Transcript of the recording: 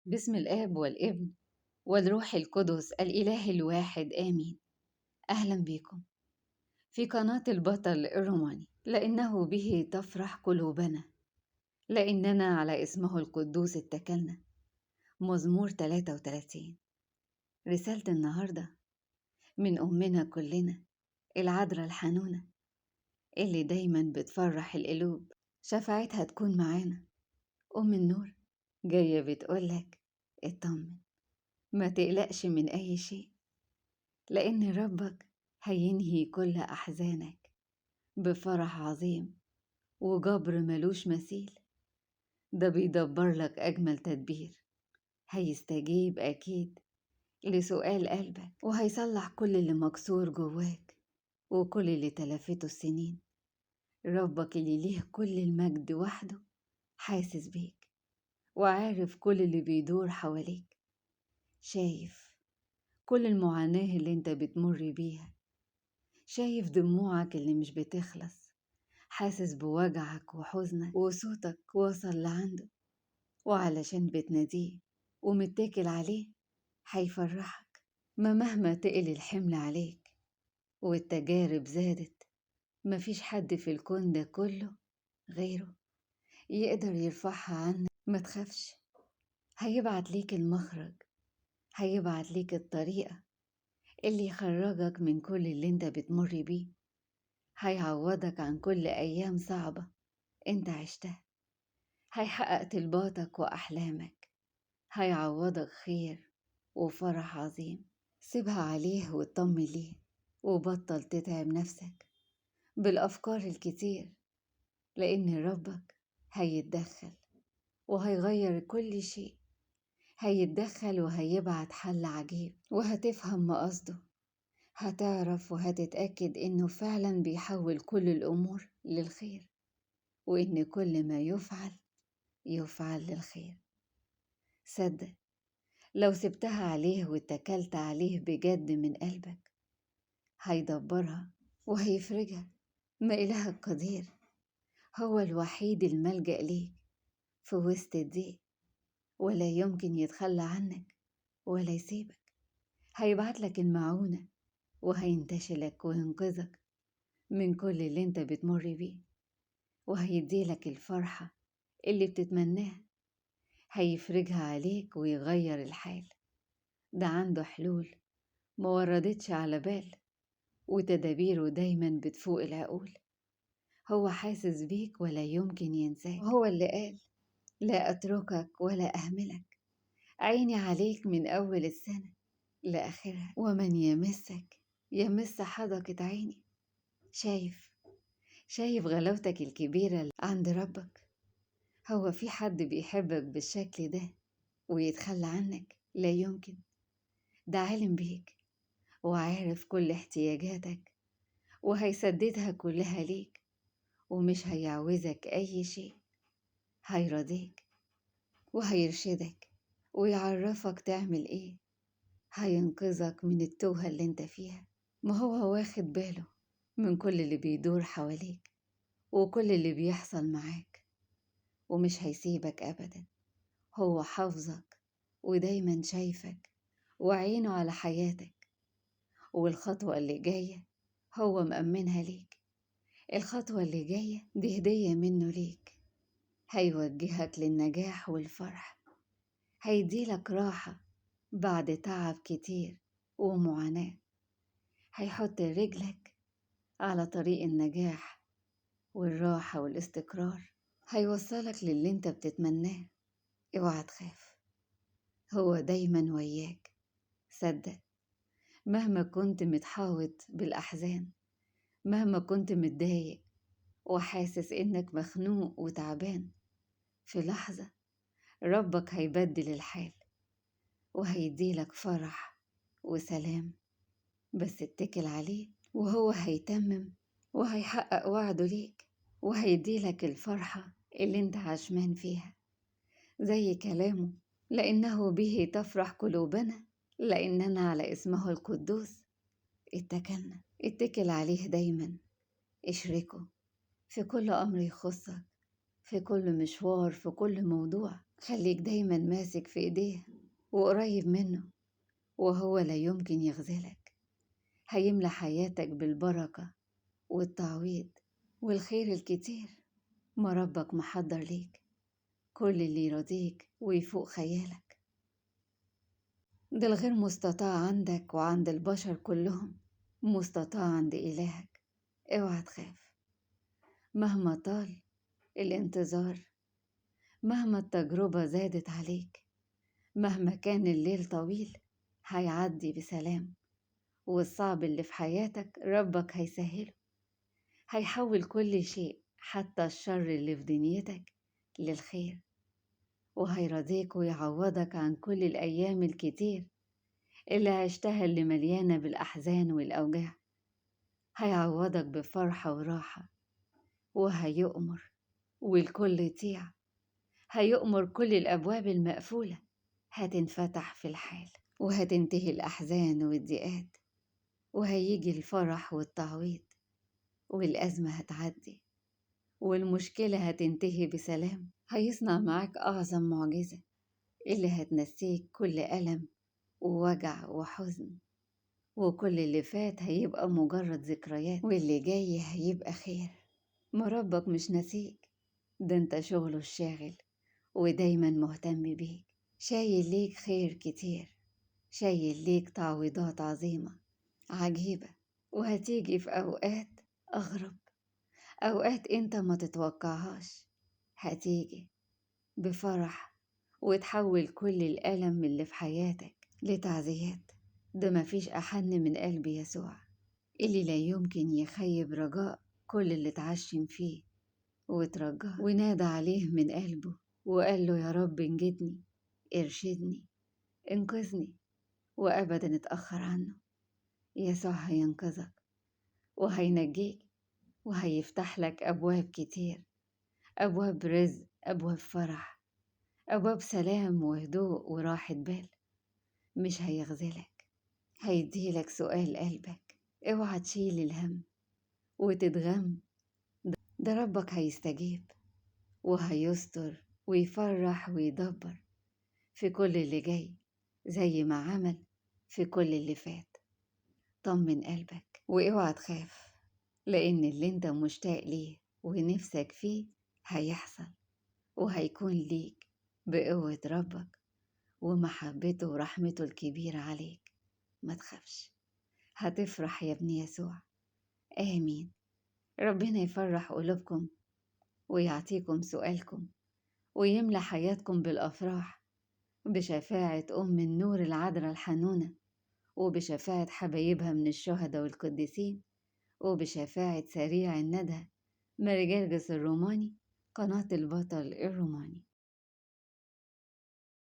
باسم الآب والابن والروح القدس الإله الواحد آمين. أهلا بكم في قناة البطل الروماني، لأنه به تفرح قلوبنا، لأننا على اسمه القدوس اتكلنا. مزمور 33. رسالة النهاردة من أمنا كلنا، العذراء الحنونة اللي دايما بتفرح القلوب. شفاعتها تكون معانا. أم النور جاية بتقولك اطمن، ما تقلقش من أي شيء، لأن ربك هينهي كل أحزانك بفرح عظيم وجبر ملوش مثيل. ده بيدبر لك أجمل تدبير، هيستجيب أكيد لسؤال قلبك، وهيصلح كل اللي مكسور جواك وكل اللي تلفته السنين. ربك اللي ليه كل المجد وحده حاسس بيك وعارف كل اللي بيدور حواليك، شايف كل المعاناة اللي انت بتمر بيها، شايف دموعك اللي مش بتخلص، حاسس بوجعك وحزنك، وصوتك وصل لعنده، وعلشان بتناديه ومتكل عليه هيفرحك. ما مهما تقل الحمل عليك والتجارب زادت، مفيش حد في الكون ده كله غيره يقدر يرفعها عنك. ما تخافش، هيبعت ليك المخرج، هيبعت ليك الطريقة اللي يخرجك من كل اللي انت بتمر بيه، هيعوضك عن كل أيام صعبة انت عشتها، هيحقق طلباتك وأحلامك، هيعوضك خير وفرح عظيم. سيبها عليه واطمن ليه، وبطل تتعب نفسك بالأفكار الكتير، لأن ربك هيتدخل وهيغير كل شيء، هيتدخل وهيبعت حل عجيب، وهتفهم ما قصده، هتعرف وهتتأكد إنه فعلا بيحول كل الأمور للخير، وإن كل ما يفعل يفعل للخير. صدق، لو سبتها عليه واتكلت عليه بجد من قلبك هيدبرها وهيفرجها. ما إلهك قدير، هو الوحيد الملجأ ليك في وسط الضيق، ولا يمكن يتخلى عنك ولا يسيبك. هيبعتلك المعونة وهينتشلك وينقذك من كل اللي انت بتمر بيه، وهيديلك الفرحة اللي بتتمناها، هيفرجها عليك ويغير الحال. ده عنده حلول ما وردتش على بال، وتدابيره دايما بتفوق العقول. هو حاسس بيك ولا يمكن ينساك، هو اللي قال لا أتركك ولا أهملك، عيني عليك من أول السنة لآخرها، ومن يمسك يمس حدقة عيني. شايف غلاوتك الكبيرة عند ربك؟ هو في حد بيحبك بالشكل ده ويتخلى عنك؟ لا يمكن. ده عالم بيك وعارف كل احتياجاتك وهيسددها كلها ليك، ومش هيعوزك أي شيء، هيرضيك وهيرشدك ويعرفك تعمل ايه، هينقذك من التوهة اللي انت فيها. ما هو واخد باله من كل اللي بيدور حواليك وكل اللي بيحصل معاك، ومش هيسيبك أبدا. هو حافظك ودايما شايفك وعينه على حياتك، والخطوة اللي جاية هو مأمنها ليك. الخطوة اللي جاية دي هدية منه ليك، هيوجهك للنجاح والفرح، هيديلك راحة بعد تعب كتير ومعاناة، هيحط رجلك على طريق النجاح والراحة والاستقرار، هيوصلك للي انت بتتمناه. اوعى تخاف، هو دايما وياك. صدق، مهما كنت متحاوط بالأحزان، مهما كنت متضايق وحاسس إنك مخنوق وتعبان، في لحظة ربك هيبدل الحال وهيديلك فرح وسلام. بس اتكل عليه وهو هيتمم وهيحقق وعده ليك، وهيديلك الفرحة اللي انت عشمان فيها زي كلامه، لأنه به تفرح قلوبنا، لأننا على اسمه القدوس اتكلنا. اتكل عليه دايما، اشركه في كل أمر يخصك، في كل مشوار، في كل موضوع. خليك دايما ماسك في ايديه وقريب منه، وهو لا يمكن يخذلك. هيملى حياتك بالبركة والتعويض والخير الكتير. ما ربك محضر ليك كل اللي يرضيك ويفوق خيالك. ده الغير مستطاع عندك وعند البشر كلهم مستطاع عند إلهك. اوعى تخاف مهما طال الانتظار، مهما التجربة زادت عليك، مهما كان الليل طويل هيعدي بسلام. والصعب اللي في حياتك ربك هيسهله، هيحول كل شيء حتى الشر اللي في دنيتك للخير، وهيرضيك ويعوضك عن كل الأيام الكتير اللي عشتها اللي مليانة بالأحزان والأوجاع. هيعوضك بفرحة وراحة، وهيؤمر والكل يطيع. هيؤمر كل الأبواب المقفولة هتنفتح في الحال، وهتنتهي الأحزان والضيقات، وهيجي الفرح والتعويض، والأزمة هتعدي، والمشكلة هتنتهي بسلام. هيصنع معاك أعظم معجزة اللي هتنسيك كل ألم ووجع وحزن، وكل اللي فات هيبقى مجرد ذكريات، واللي جاي هيبقى خير. ما ربك مش ناسيك، ده انت شغله الشاغل ودايما مهتم بيك، شايل ليك خير كتير، شايل ليك تعويضات عظيمة عجيبة، وهتيجي في أوقات أغرب، أوقات انت ما تتوقعهاش. هتيجي بفرح وتحول كل الألم اللي في حياتك لتعزيات. ده مفيش أحن من قلب يسوع اللي لا يمكن يخيب رجاء كل اللي اتعشم فيه وترجاه ونادى عليه من قلبه وقال له يا رب انجدني، ارشدني، انقذني، وأبدا اتأخر عنه. يسوع هينقذك وهينجيك، وهيفتح لك أبواب كتير، أبواب رزق، أبواب فرح، أبواب سلام وهدوء وراحة بال. مش هيخذلك، هيديلك سؤال قلبك. اوعى تشيل الهم وتتغم، ده ربك هيستجيب وهيستر ويفرح ويدبر في كل اللي جاي زي ما عمل في كل اللي فات. طمن قلبك واوعى تخاف، لأن اللي انت مشتاق ليه ونفسك فيه هيحصل، وهيكون ليك بقوة ربك ومحبته ورحمته الكبيرة عليك. ما تخافش، هتفرح يا ابن يسوع. آمين. ربنا يفرح قلوبكم ويعطيكم سؤالكم ويملى حياتكم بالأفراح، بشفاعة أم النور العذراء الحنونة، وبشفاعة حبايبها من الشهداء والقديسين، وبشفاعة سريع الندى ماري جرجس الروماني، قناة البطل الروماني.